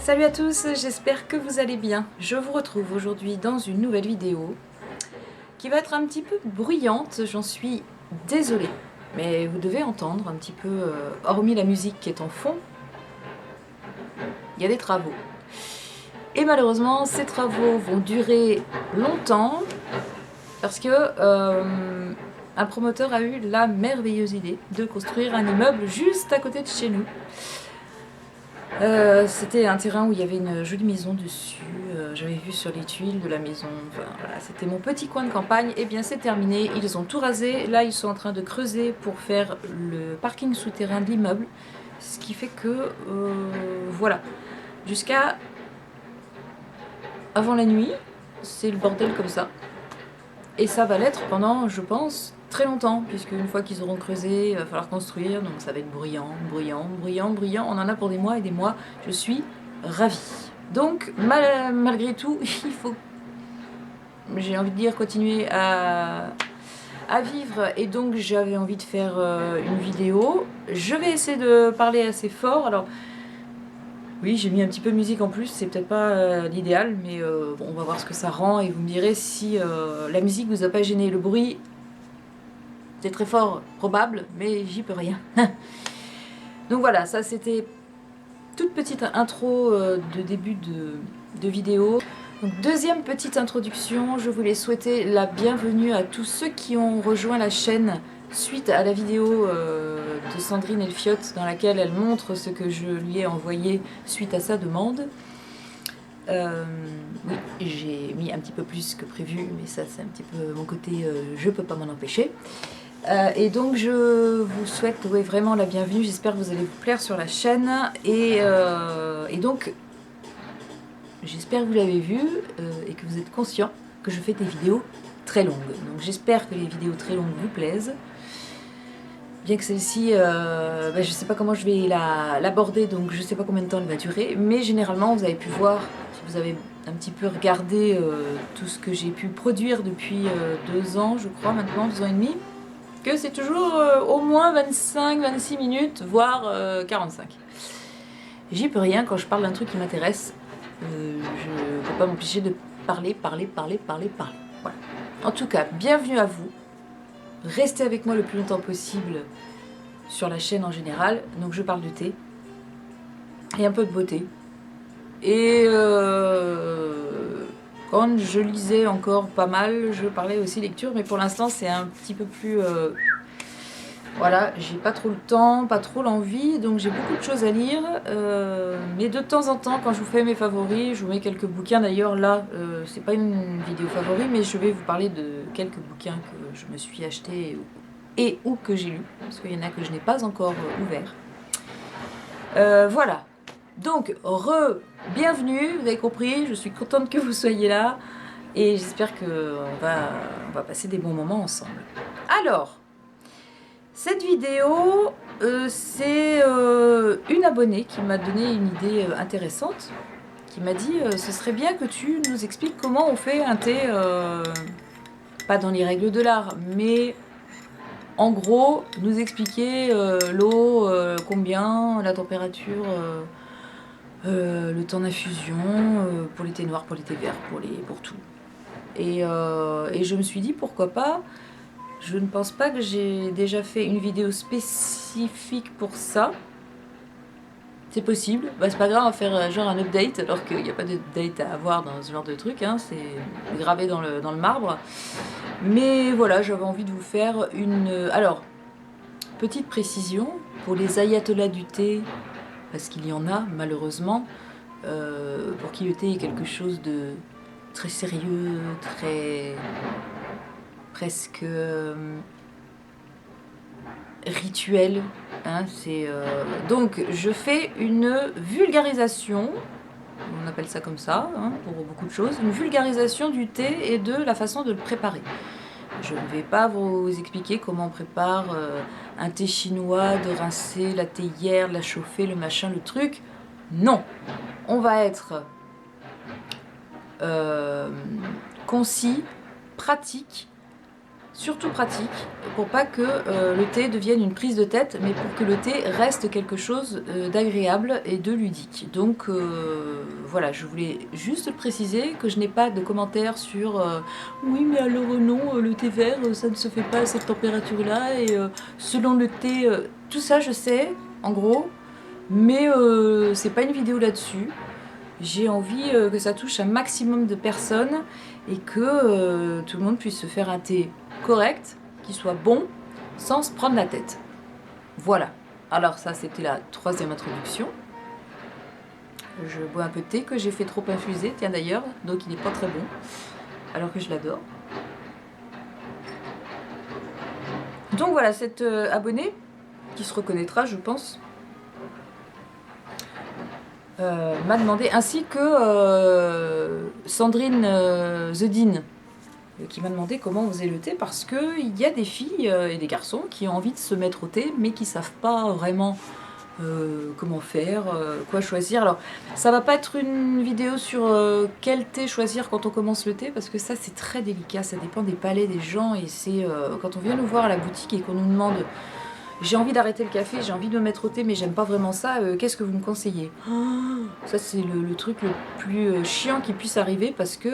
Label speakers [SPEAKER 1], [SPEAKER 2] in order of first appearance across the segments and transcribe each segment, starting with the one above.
[SPEAKER 1] Salut à tous, j'espère que vous allez bien. Je vous retrouve aujourd'hui dans une nouvelle vidéo qui va être un petit peu bruyante, j'en suis désolée. Mais vous devez entendre un petit peu, hormis la musique qui est en fond, il y a des travaux. Et malheureusement, ces travaux vont durer longtemps parce que un promoteur a eu la merveilleuse idée de construire un immeuble juste à côté de chez nous. C'était un terrain où il y avait une jolie maison dessus, j'avais vu sur les tuiles de la maison, enfin, voilà, c'était mon petit coin de campagne. Et bien c'est terminé, ils ont tout rasé, là ils sont en train de creuser pour faire le parking souterrain de l'immeuble, ce qui fait que, voilà, jusqu'à avant la nuit, c'est le bordel comme ça. Et ça va l'être pendant, je pense, très longtemps, puisque une fois qu'ils auront creusé, il va falloir construire, donc ça va être bruyant, bruyant, bruyant, bruyant. On en a pour des mois et des mois. Je suis ravie. Donc, malgré tout, il faut, j'ai envie de dire, continuer à vivre. Et donc, j'avais envie de faire une vidéo. Je vais essayer de parler assez fort. Alors, oui, j'ai mis un petit peu de musique en plus, c'est peut-être pas l'idéal, mais bon, on va voir ce que ça rend et vous me direz si la musique vous a pas gêné. Le bruit, c'est très fort, probable, mais j'y peux rien. Donc voilà, ça c'était toute petite intro de début de vidéo. Donc, deuxième petite introduction, je voulais souhaiter la bienvenue à tous ceux qui ont rejoint la chaîne suite à la vidéo de Sandrine Elfiotte dans laquelle elle montre ce que je lui ai envoyé suite à sa demande. Oui, j'ai mis un petit peu plus que prévu, mais ça c'est un petit peu mon côté, je peux pas m'en empêcher. Et donc je vous souhaite vraiment la bienvenue, j'espère que vous allez vous plaire sur la chaîne. Et donc j'espère que vous l'avez vu et que vous êtes conscient que je fais des vidéos très longues. Donc j'espère que les vidéos très longues vous plaisent. Bien que celle-ci, je ne sais pas comment je vais l'aborder, donc je ne sais pas combien de temps elle va durer. Mais généralement, vous avez pu voir, si vous avez un petit peu regardé tout ce que j'ai pu produire depuis 2 ans, je crois maintenant, 2 ans et demi, que c'est toujours au moins 25-26 minutes, voire 45. J'y peux rien quand je parle d'un truc qui m'intéresse. Je ne peux pas m'empêcher de parler. Voilà. En tout cas, bienvenue à vous. Restez avec moi le plus longtemps possible sur la chaîne en général. Donc je parle de thé et un peu de beauté. Et quand je lisais encore pas mal, je parlais aussi lecture, mais pour l'instant c'est un petit peu plus... Voilà, j'ai pas trop le temps, pas trop l'envie, donc j'ai beaucoup de choses à lire. Mais de temps en temps, quand je vous fais mes favoris, je vous mets quelques bouquins. D'ailleurs, là, c'est pas une vidéo favori, mais je vais vous parler de quelques bouquins que je me suis achetés et ou que j'ai lus, parce qu'il y en a que je n'ai pas encore ouverts. Voilà. Donc, bienvenue, vous avez compris, je suis contente que vous soyez là et j'espère qu'on va passer des bons moments ensemble. Alors, cette vidéo, c'est une abonnée qui m'a donné une idée intéressante, qui m'a dit ce serait bien que tu nous expliques comment on fait un thé, pas dans les règles de l'art, mais en gros, nous expliquer l'eau, combien, la température, le temps d'infusion, pour les thés noirs, pour les thés verts, pour tout. Et je me suis dit pourquoi pas. Je ne pense pas que j'ai déjà fait une vidéo spécifique pour ça. C'est possible. Bah, c'est pas grave, on va faire genre un update, alors qu'il n'y a pas d'update à avoir dans ce genre de truc, hein, c'est gravé dans le marbre. Mais voilà, j'avais envie de vous faire une... Alors, petite précision, pour les ayatollahs du thé, parce qu'il y en a malheureusement, pour qui le thé est quelque chose de très sérieux, très... presque rituel, hein, donc je fais une vulgarisation, on appelle ça comme ça, hein, pour beaucoup de choses, une vulgarisation du thé et de la façon de le préparer. Je ne vais pas vous expliquer comment on prépare un thé chinois, de rincer la théière, de la chauffer, le machin, le truc. Non, on va être concis, pratique, surtout pratique pour pas que le thé devienne une prise de tête, mais pour que le thé reste quelque chose d'agréable et de ludique. Donc voilà, je voulais juste le préciser, que je n'ai pas de commentaires sur oui mais alors non, le thé vert ça ne se fait pas à cette température-là, et selon le thé, tout ça je sais en gros, mais c'est pas une vidéo là-dessus. J'ai envie que ça touche un maximum de personnes et que tout le monde puisse se faire un thé correct, qui soit bon, sans se prendre la tête. Voilà. Alors ça, c'était la 3e introduction. Je bois un peu de thé que j'ai fait trop infuser, tiens d'ailleurs, donc il n'est pas très bon, alors que je l'adore. Donc voilà, cette abonnée, qui se reconnaîtra, je pense, m'a demandé, ainsi que Sandrine Zedine, qui m'a demandé comment on faisait le thé, parce qu'il y a des filles et des garçons qui ont envie de se mettre au thé, mais qui ne savent pas vraiment comment faire, quoi choisir. Alors, ça va pas être une vidéo sur quel thé choisir quand on commence le thé, parce que ça, c'est très délicat, ça dépend des palais des gens, et c'est quand on vient nous voir à la boutique et qu'on nous demande j'ai envie d'arrêter le café, j'ai envie de me mettre au thé, mais j'aime pas vraiment ça, qu'est-ce que vous me conseillez? Ça, c'est le truc le plus chiant qui puisse arriver, parce que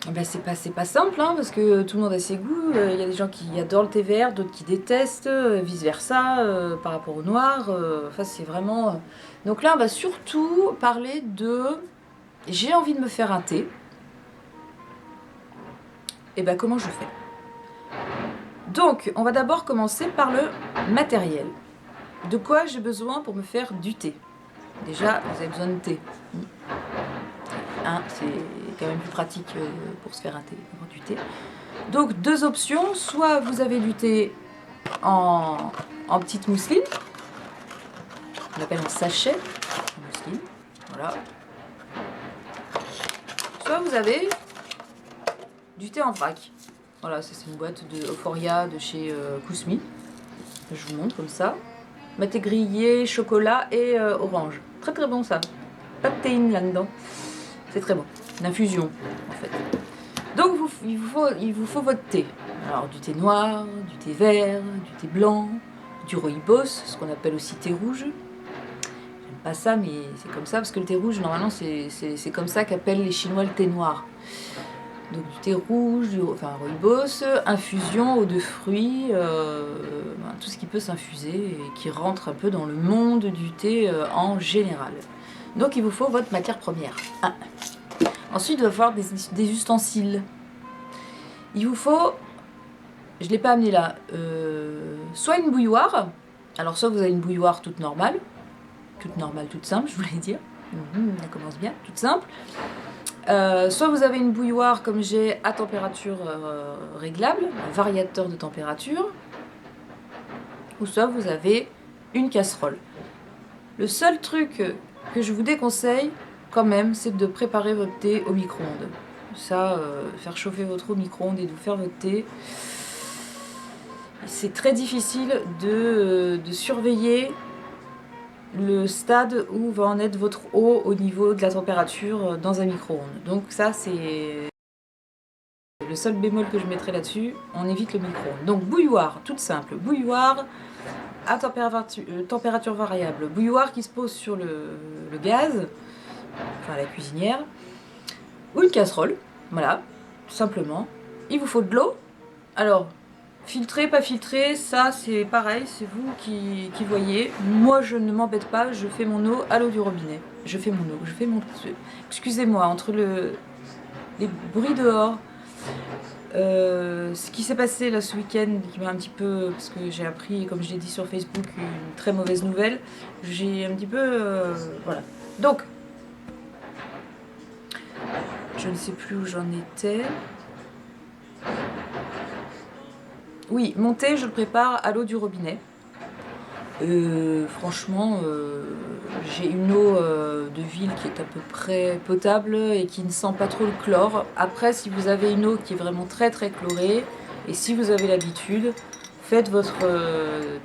[SPEAKER 1] ben c'est pas simple, hein, parce que tout le monde a ses goûts. Il y a des gens qui adorent le thé vert, d'autres qui détestent, vice versa, par rapport au noir. Enfin, c'est vraiment. Donc là, on va surtout parler de j'ai envie de me faire un thé. Et ben comment je fais? Donc, on va d'abord commencer par le matériel. De quoi j'ai besoin pour me faire du thé? Déjà, vous avez besoin de thé. Hein, c'est quand même plus pratique pour se faire un thé, du thé. Donc 2 options, soit vous avez du thé en petite mousseline, on appelle en sachet, en mousseline, voilà. Soit vous avez du thé en vrac. Voilà, ça c'est une boîte de Euphoria de chez Kousmi. Je vous montre comme ça. Maté grillé, chocolat et orange. Très très bon ça. Pas de théine là-dedans. C'est très bon. Une infusion en fait. Donc il vous faut votre thé. Alors du thé noir, du thé vert, du thé blanc, du rooibos, ce qu'on appelle aussi thé rouge. J'aime pas ça, mais c'est comme ça, parce que le thé rouge, normalement, c'est comme ça qu'appellent les Chinois le thé noir. Donc du thé rouge, enfin rooibos, infusion, eau de fruits, tout ce qui peut s'infuser et qui rentre un peu dans le monde du thé en général. Donc il vous faut votre matière première. Ensuite, il va falloir des ustensiles. Il vous faut, je ne l'ai pas amené là, soit une bouilloire. Alors soit vous avez une bouilloire toute normale, toute simple, je voulais dire. Ça commence bien, toute simple. Soit vous avez une bouilloire comme j'ai à température réglable, un variateur de température, ou soit vous avez une casserole. Le seul truc que je vous déconseille quand même, c'est de préparer votre thé au micro-ondes. Ça, faire chauffer votre eau au micro-ondes et de vous faire votre thé, c'est très difficile de surveiller le stade où va en être votre eau au niveau de la température dans un micro-ondes. Donc ça, c'est le seul bémol que je mettrai là-dessus. On évite le micro-ondes. Donc bouilloire, toute simple. Bouilloire à température variable. Bouilloire qui se pose sur le gaz, enfin la cuisinière, ou une casserole. Voilà, tout simplement. Il vous faut de l'eau. Alors, filtré, pas filtré, ça c'est pareil, c'est vous qui voyez. Moi je ne m'embête pas, je fais mon eau à l'eau du robinet. Je fais mon eau, je fais mon... Excusez-moi, entre les bruits dehors, ce qui s'est passé là ce week-end, qui m'a un petit peu... Parce que j'ai appris, comme je l'ai dit sur Facebook, une très mauvaise nouvelle. J'ai un petit peu... voilà. Donc, je ne sais plus où j'en étais. Oui, mon thé, je le prépare à l'eau du robinet. Franchement, j'ai une eau de ville qui est à peu près potable et qui ne sent pas trop le chlore. Après, si vous avez une eau qui est vraiment très très chlorée, et si vous avez l'habitude, faites votre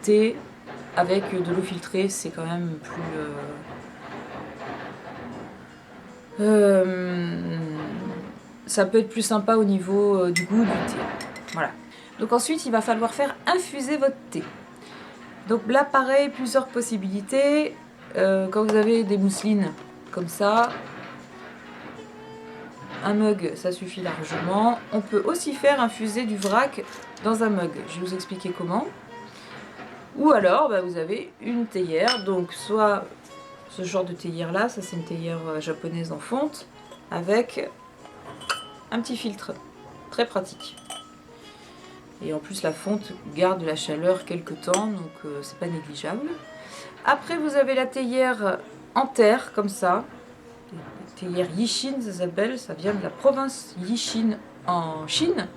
[SPEAKER 1] thé avec de l'eau filtrée, c'est quand même plus... ça peut être plus sympa au niveau du goût du thé. Voilà. Donc ensuite, il va falloir faire infuser votre thé. Donc là, pareil, plusieurs possibilités. Quand vous avez des mousselines comme ça, un mug, ça suffit largement. On peut aussi faire infuser du vrac dans un mug. Je vais vous expliquer comment. Ou alors, bah, vous avez une théière. Donc soit ce genre de théière là, ça c'est une théière japonaise en fonte, avec un petit filtre. Très pratique. Et en plus la fonte garde la chaleur quelques temps, donc c'est pas négligeable. Après vous avez la théière en terre, comme ça. Théière Yishin, ça s'appelle, ça vient de la province Yishin en Chine.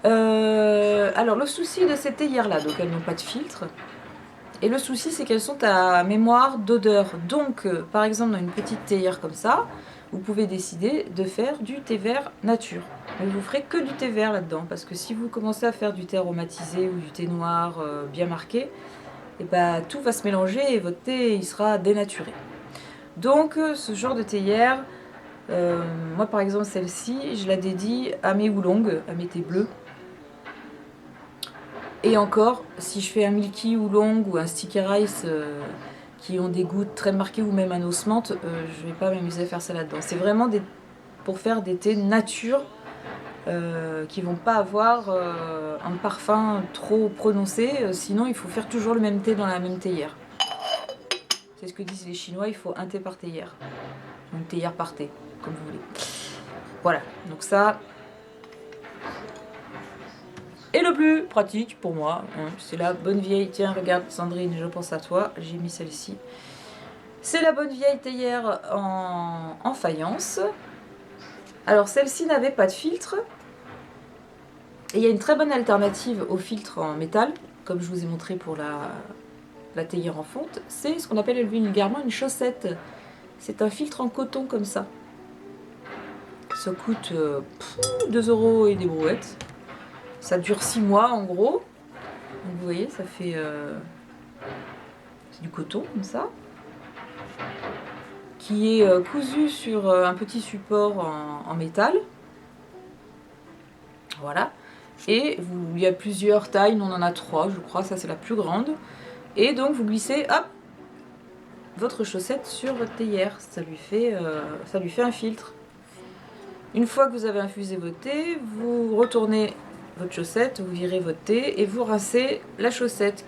[SPEAKER 1] Alors le souci de ces théières là, donc elles n'ont pas de filtre. Et le souci c'est qu'elles sont à mémoire d'odeur. Donc par exemple dans une petite théière comme ça, vous pouvez décider de faire du thé vert nature. Mais vous ferez que du thé vert là-dedans, parce que si vous commencez à faire du thé aromatisé ou du thé noir bien marqué, et bah, tout va se mélanger et votre thé il sera dénaturé. Donc ce genre de théière, moi par exemple celle-ci, je la dédie à mes oolongs, à mes thés bleus. Et encore, si je fais un milky oolong ou un sticky rice qui ont des goûts très marqués ou même un osmante, je vais pas m'amuser à faire ça là-dedans. C'est vraiment pour faire des thés nature qui vont pas avoir un parfum trop prononcé, sinon il faut faire toujours le même thé dans la même théière. C'est ce que disent les Chinois, il faut un thé par théière. Une théière par thé, comme vous voulez. Voilà, donc ça... Et le plus pratique pour moi, hein, c'est la bonne vieille... Tiens, regarde Sandrine, je pense à toi, j'ai mis celle-ci. C'est la bonne vieille théière en faïence. Alors celle-ci n'avait pas de filtre. Et il y a une très bonne alternative au filtre en métal, comme je vous ai montré pour la théière en fonte, c'est ce qu'on appelle vulgairement une chaussette. C'est un filtre en coton comme ça. Ça coûte 2 € et des brouettes. Ça dure 6 mois en gros. Donc vous voyez, ça fait... c'est du coton comme ça. Qui est cousu sur un petit support en métal. Voilà. Et il y a plusieurs tailles, on en a 3 je crois, ça c'est la plus grande. Et donc vous glissez, hop, votre chaussette sur votre théière, ça lui fait un filtre. Une fois que vous avez infusé votre thé, vous retournez votre chaussette, vous virez votre thé et vous rincez la chaussette.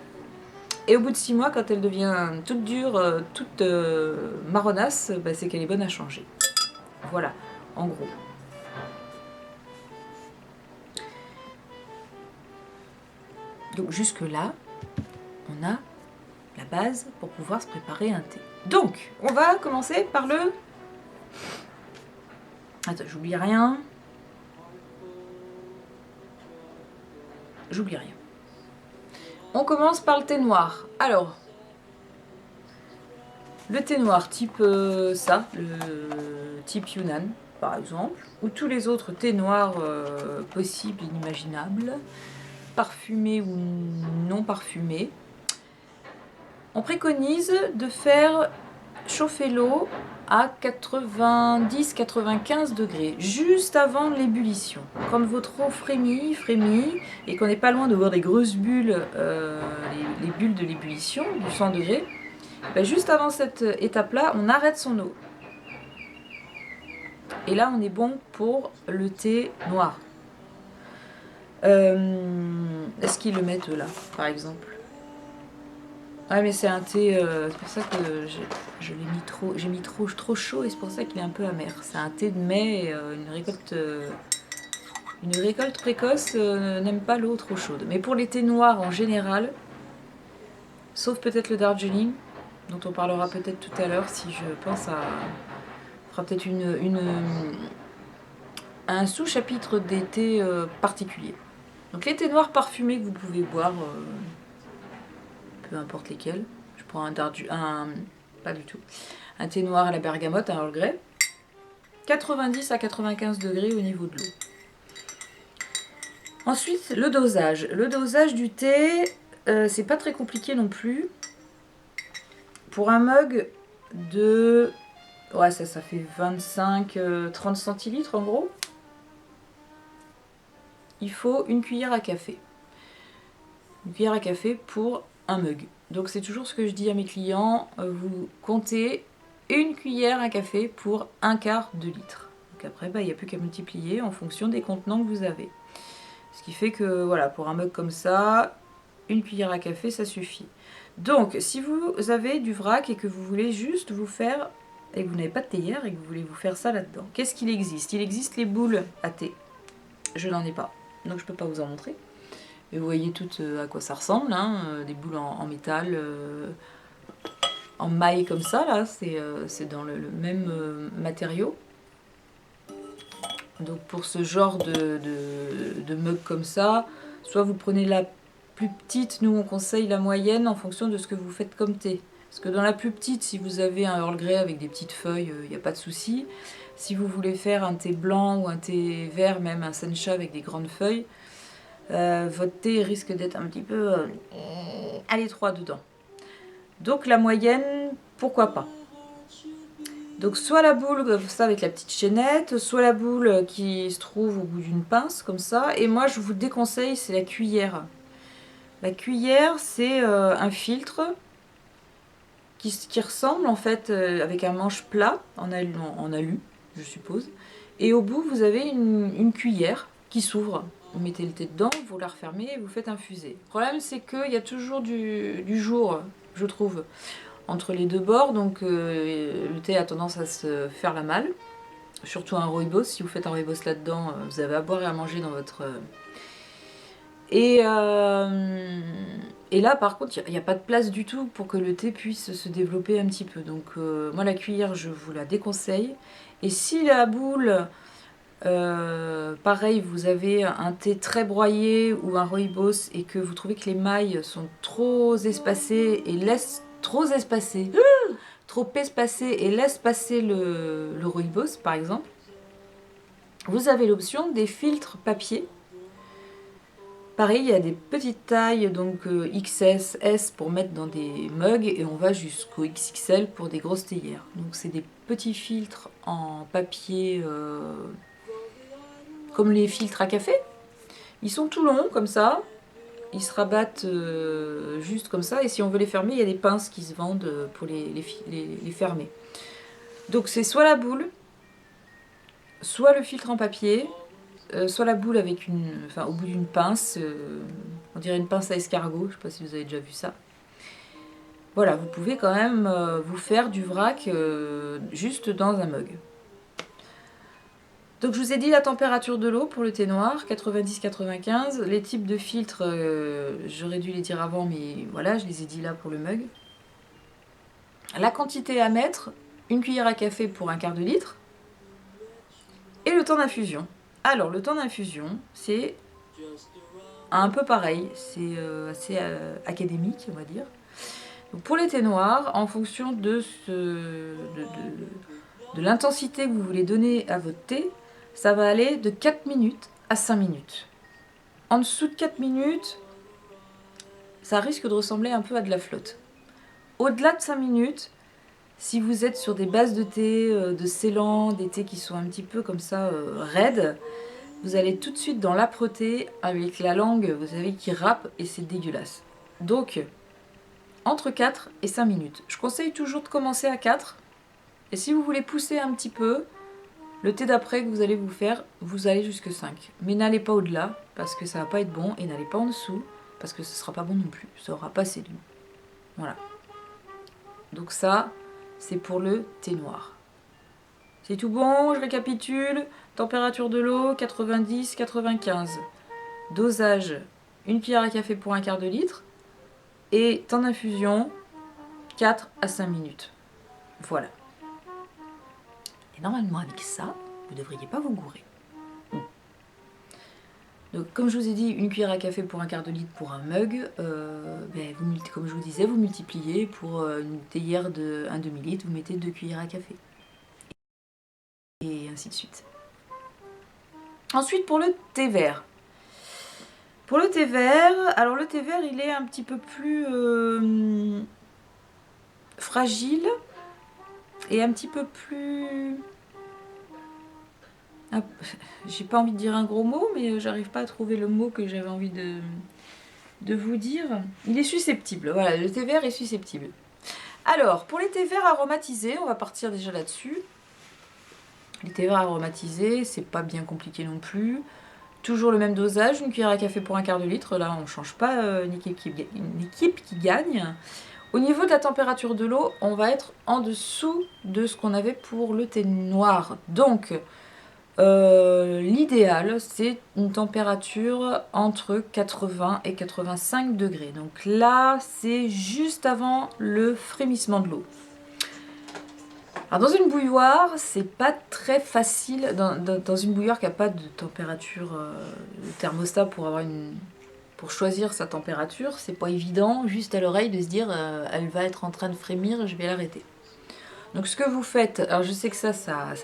[SPEAKER 1] Et au bout de 6 mois, quand elle devient toute dure, toute marronasse, bah, c'est qu'elle est bonne à changer. Voilà, en gros. Donc jusque là, on a la base pour pouvoir se préparer un thé. Donc, on va commencer par le... Attends, j'oublie rien. J'oublie rien. On commence par le thé noir. Alors, le thé noir type ça, le type Yunnan, par exemple, ou tous les autres thés noirs possibles, inimaginables, parfumés ou non parfumés. On préconise de faire chauffer l'eau à 90-95 degrés, juste avant l'ébullition. Quand votre eau frémit, et qu'on n'est pas loin de voir des grosses bulles, les bulles de l'ébullition, du 100 degrés, ben juste avant cette étape-là, on arrête son eau. Et là, on est bon pour le thé noir. Est-ce qu'ils le mettent là, par exemple? Ouais, mais c'est un thé, c'est pour ça que j'ai mis trop chaud et c'est pour ça qu'il est un peu amer. C'est un thé de mai, une récolte précoce n'aime pas l'eau trop chaude. Mais pour les thés noirs en général, sauf peut-être le Darjeeling, dont on parlera peut-être tout à l'heure si je pense à... On fera peut-être un sous-chapitre des thés particuliers. Donc les thés noirs parfumés que vous pouvez boire... peu importe lesquels. Je prends pas du tout. Un thé noir à la bergamote, un Earl Grey. 90 à 95 degrés au niveau de l'eau. Ensuite, le dosage. Le dosage du thé, c'est pas très compliqué non plus. Pour un mug de Ouais, ça fait 25-30 centilitres en gros. Il faut une cuillère à café. Une cuillère à café pour un mug. Donc c'est toujours ce que je dis à mes clients, vous comptez une cuillère à café pour un quart de litre. Donc après, il n'y a plus qu'à multiplier en fonction des contenants que vous avez. Ce qui fait que voilà, pour un mug comme ça, une cuillère à café, ça suffit. Donc si vous avez du vrac et que vous voulez juste vous faire, et que vous n'avez pas de théière et que vous voulez vous faire ça là-dedans, qu'est-ce qu'il existe? Il existe les boules à thé. Je n'en ai pas, donc je ne peux pas vous en montrer. Et vous voyez toutes à quoi ça ressemble, hein, des boules en métal, en maille comme ça, là, c'est dans le même matériau. Donc pour ce genre de mug comme ça, soit vous prenez la plus petite, nous on conseille la moyenne en fonction de ce que vous faites comme thé. Parce que dans la plus petite, si vous avez un Earl Grey avec des petites feuilles, il n'y a pas de souci. Si vous voulez faire un thé blanc ou un thé vert, même un sencha avec des grandes feuilles, votre thé risque d'être un petit peu à l'étroit dedans. Donc la moyenne, pourquoi pas. Donc soit la boule comme ça avec la petite chaînette, soit la boule qui se trouve au bout d'une pince comme ça. Et moi je vous déconseille, c'est la cuillère. La cuillère, c'est un filtre qui ressemble en fait avec un manche plat en alu, je suppose. Et au bout, vous avez une cuillère qui s'ouvre. Vous mettez le thé dedans, vous la refermez et vous faites infuser. Le problème, c'est qu'il y a toujours du jour, je trouve, entre les deux bords. Donc le thé a tendance à se faire la malle. Surtout un rooibos. Si vous faites un rooibos là-dedans, vous avez à boire et à manger dans votre... Et là, par contre, il n'y a pas de place du tout pour que le thé puisse se développer un petit peu. Donc, moi, la cuillère, je vous la déconseille. Et si la boule, pareil, vous avez un thé très broyé ou un rooibos et que vous trouvez que les mailles sont trop espacées et laissent trop espacées, et laissent passer le rooibos, par exemple, vous avez l'option des filtres papier. Pareil, il y a des petites tailles, donc XS, S pour mettre dans des mugs et on va jusqu'au XXL pour des grosses théières. Donc c'est des petits filtres en papier comme les filtres à café. Ils sont tout longs comme ça, ils se rabattent juste comme ça et si on veut les fermer, il y a des pinces qui se vendent pour les fermer. Donc c'est soit la boule, soit le filtre en papier, soit la boule avec au bout d'une pince, on dirait une pince à escargot, je ne sais pas si vous avez déjà vu ça. Voilà, vous pouvez quand même vous faire du vrac juste dans un mug. Donc je vous ai dit la température de l'eau pour le thé noir, 90-95. Les types de filtres, j'aurais dû les dire avant, mais voilà, je les ai dit là pour le mug. La quantité à mettre, une cuillère à café pour un quart de litre. Et le temps d'infusion. Alors, le temps d'infusion, c'est un peu pareil, c'est assez académique, on va dire. Donc pour les thés noirs, en fonction de l'intensité que vous voulez donner à votre thé, ça va aller de 4 minutes à 5 minutes. En dessous de 4 minutes, ça risque de ressembler un peu à de la flotte. Au-delà de 5 minutes, si vous êtes sur des bases de thé, de Ceylan, des thés qui sont un petit peu comme ça raides, vous allez tout de suite dans l'âpreté avec la langue, vous savez, qui râpe et c'est dégueulasse. Donc, entre 4 et 5 minutes. Je conseille toujours de commencer à 4. Et si vous voulez pousser un petit peu, le thé d'après que vous allez vous faire, vous allez jusque 5. Mais n'allez pas au-delà, parce que ça va pas être bon. Et n'allez pas en dessous, parce que ce sera pas bon non plus. Ça aura pas assez de goût. Voilà. Donc ça, c'est pour le thé noir. C'est tout bon, je récapitule. Température de l'eau, 90-95. Dosage, une cuillère à café pour un quart de litre. Et temps d'infusion, 4 à 5 minutes. Voilà. Et normalement, avec ça, vous ne devriez pas vous gourer. Donc, comme je vous ai dit, une cuillère à café pour un quart de litre pour un mug. Comme je vous disais, vous multipliez pour une théière de 1 demi-litre, vous mettez 2 cuillères à café. Et ainsi de suite. Ensuite, pour le thé vert. Pour le thé vert, alors le thé vert, il est un petit peu plus fragile. est un petit peu plus... Ah, j'ai pas envie de dire un gros mot, mais j'arrive pas à trouver le mot que j'avais envie de vous dire. Il est susceptible, voilà, le thé vert est susceptible. Alors, pour les thés verts aromatisés, on va partir déjà là-dessus. Les thés verts aromatisés, c'est pas bien compliqué non plus. Toujours le même dosage, une cuillère à café pour un quart de litre. Là, on ne change pas une équipe qui gagne. Au niveau de la température de l'eau, on va être en dessous de ce qu'on avait pour le thé noir. Donc, l'idéal, c'est une température entre 80 et 85 degrés. Donc là, c'est juste avant le frémissement de l'eau. Alors dans une bouilloire, c'est pas très facile, dans une bouilloire qui n'a pas de température de thermostat pour choisir sa température, c'est pas évident juste à l'oreille de se dire elle va être en train de frémir, je vais l'arrêter. Donc ce que vous faites, alors je sais que ça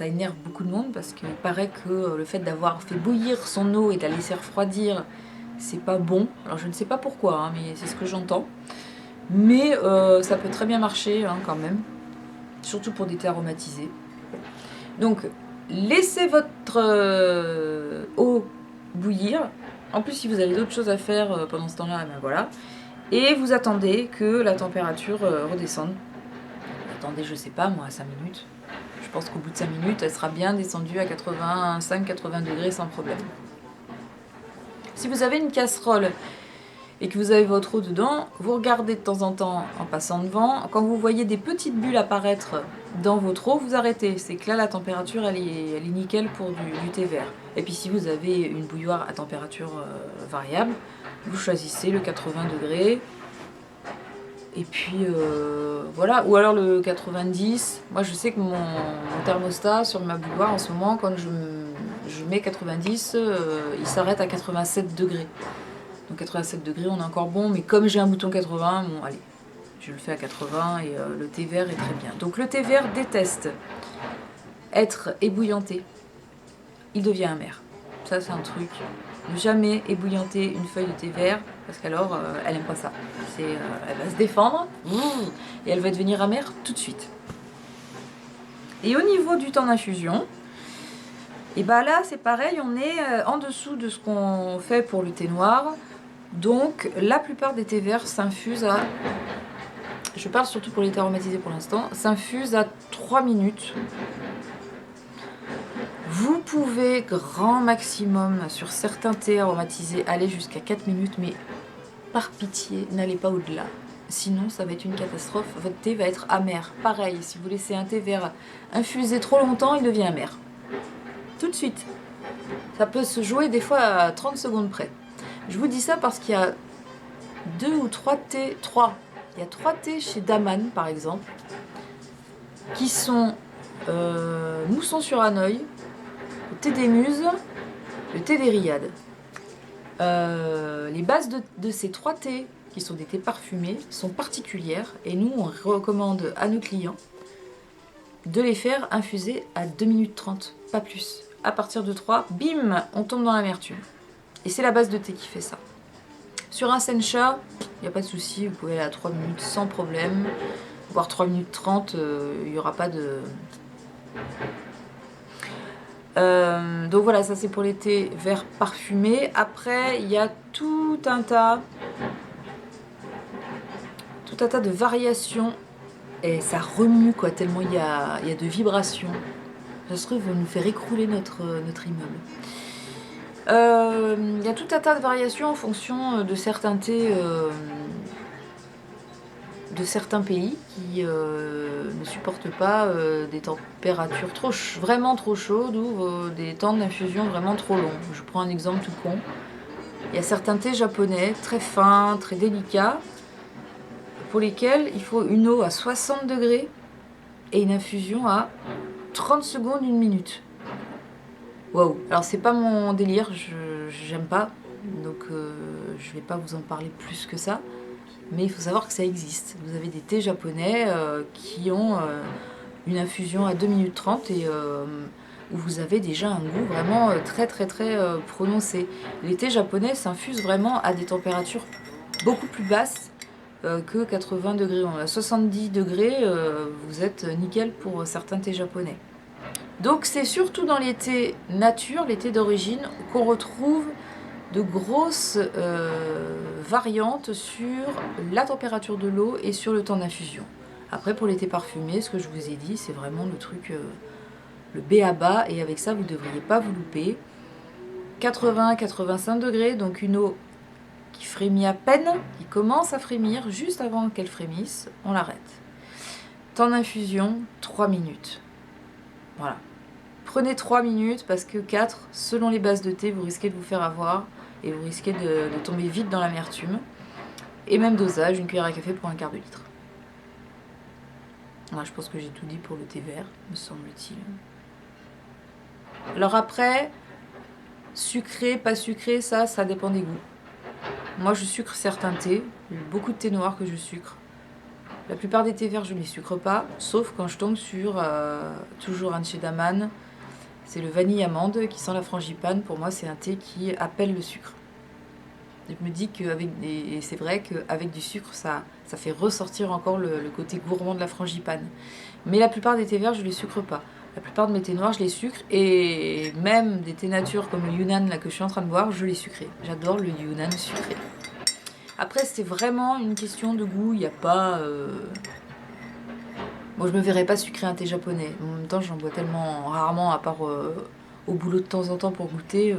[SPEAKER 1] énerve beaucoup de monde parce qu'il paraît que le fait d'avoir fait bouillir son eau et de la laisser refroidir, c'est pas bon. Alors je ne sais pas pourquoi, hein, mais c'est ce que j'entends. Mais ça peut très bien marcher hein, quand même. Surtout pour des thés aromatisés. Donc, laissez votre eau bouillir. En plus, si vous avez d'autres choses à faire pendant ce temps-là, ben voilà. Et vous attendez que la température redescende. Attendez, je sais pas, moi, 5 minutes. Je pense qu'au bout de 5 minutes, elle sera bien descendue à 85-80 degrés sans problème. Si vous avez une casserole et que vous avez votre eau dedans, vous regardez de temps en temps en passant devant. Quand vous voyez des petites bulles apparaître dans votre eau, vous arrêtez. C'est que là, la température, elle est nickel pour du thé vert. Et puis si vous avez une bouilloire à température variable, vous choisissez le 80 degrés. Et puis voilà, ou alors le 90. Moi, je sais que mon thermostat sur ma bouilloire, en ce moment, quand je mets 90, il s'arrête à 87 degrés. Donc 87 degrés, on est encore bon, mais comme j'ai un bouton 80, bon allez, je le fais à 80 et le thé vert est très bien. Donc le thé vert déteste être ébouillanté, il devient amer. Ça c'est un truc, ne jamais ébouillanter une feuille de thé vert, parce qu'alors elle aime pas ça. Elle va se défendre, et elle va devenir amère tout de suite. Et au niveau du temps d'infusion, et bah là c'est pareil, on est en dessous de ce qu'on fait pour le thé noir. Donc la plupart des thés verts s'infusent à, je parle surtout pour les thés aromatisés pour l'instant, s'infusent à 3 minutes. Vous pouvez grand maximum sur certains thés aromatisés aller jusqu'à 4 minutes, mais par pitié n'allez pas au-delà. Sinon ça va être une catastrophe, votre thé va être amer. Pareil, si vous laissez un thé vert infuser trop longtemps, il devient amer. Tout de suite. Ça peut se jouer des fois à 30 secondes près. Je vous dis ça parce qu'il y a 2 ou 3 thés, il y a 3 thés chez Daman par exemple, qui sont mousson sur Hanoï, le thé des muses, le thé des riades. Les bases de ces 3 thés, qui sont des thés parfumés, sont particulières et nous on recommande à nos clients de les faire infuser à 2 minutes 30, pas plus. À partir de 3, bim, on tombe dans l'amertume. Et c'est la base de thé qui fait ça. Sur un sencha, il n'y a pas de souci, vous pouvez aller à 3 minutes sans problème, voire 3 minutes 30, il n'y aura pas de... donc voilà, ça c'est pour les thés verts parfumés. Après, il y a tout un tas de variations. Et ça remue quoi, tellement il y a de vibrations. Ça se trouve, va nous faire écrouler notre immeuble. Il y a tout un tas de variations en fonction de certains thés de certains pays qui ne supportent pas des températures vraiment trop chaudes ou des temps d'infusion vraiment trop longs. Je prends un exemple tout con. Il y a certains thés japonais très fins, très délicats, pour lesquels il faut une eau à 60 degrés et une infusion à 30 secondes, 1 minute. Waouh. Alors c'est pas mon délire, j'aime pas, donc je vais pas vous en parler plus que ça, mais il faut savoir que ça existe. Vous avez des thés japonais qui ont une infusion à 2 minutes 30 et où vous avez déjà un goût vraiment très prononcé. Les thés japonais s'infusent vraiment à des températures beaucoup plus basses que 80 degrés. À 70 degrés, vous êtes nickel pour certains thés japonais. Donc c'est surtout dans les thés nature, les thés d'origine, qu'on retrouve de grosses variantes sur la température de l'eau et sur le temps d'infusion. Après, pour les thés parfumés, ce que je vous ai dit, c'est vraiment le truc, le b.a.-ba, et avec ça, vous ne devriez pas vous louper. 80-85 degrés, donc une eau qui frémit à peine, qui commence à frémir, juste avant qu'elle frémisse, on l'arrête. Temps d'infusion, 3 minutes. Voilà. Prenez 3 minutes, parce que 4, selon les bases de thé, vous risquez de vous faire avoir, et vous risquez de tomber vite dans l'amertume. Et même dosage, une cuillère à café pour un quart de litre. Voilà, je pense que j'ai tout dit pour le thé vert, me semble-t-il. Alors après, sucré, pas sucré, ça dépend des goûts. Moi, je sucre certains thés. Il y a beaucoup de thés noirs que je sucre. La plupart des thés verts, je ne les sucre pas, sauf quand je tombe sur toujours un chez Daman. C'est le vanille amande qui sent la frangipane. Pour moi, c'est un thé qui appelle le sucre. Je me dis qu'avec et c'est vrai qu'avec du sucre, ça fait ressortir encore le côté gourmand de la frangipane. Mais la plupart des thés verts, je ne les sucre pas. La plupart de mes thés noirs, je les sucre. Et même des thés nature comme le Yunnan là, que je suis en train de boire, je les sucre. J'adore le Yunnan sucré. Après, c'est vraiment une question de goût. Il n'y a pas... Moi, je me verrais pas sucrer un thé japonais. En même temps, j'en bois tellement rarement, à part au boulot de temps en temps pour goûter.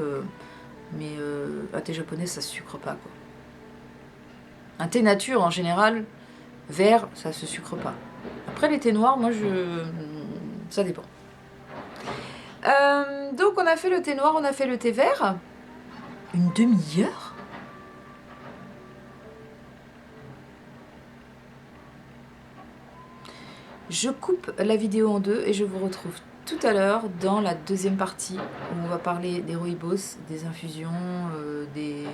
[SPEAKER 1] Mais un thé japonais, ça se sucre pas, quoi. Un thé nature, en général, vert, ça se sucre pas. Après, les thés noirs, moi, ça dépend. Donc, on a fait le thé noir, on a fait le thé vert. Une demi-heure ? Je coupe la vidéo en deux et je vous retrouve tout à l'heure dans la deuxième partie où on va parler des rooibos, des infusions, des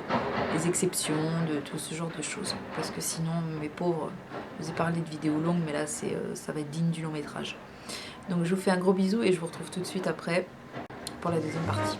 [SPEAKER 1] exceptions, de tout ce genre de choses. Parce que sinon, mes pauvres, je vous ai parlé de vidéos longues, mais là, ça va être digne du long métrage. Donc je vous fais un gros bisou et je vous retrouve tout de suite après pour la deuxième partie.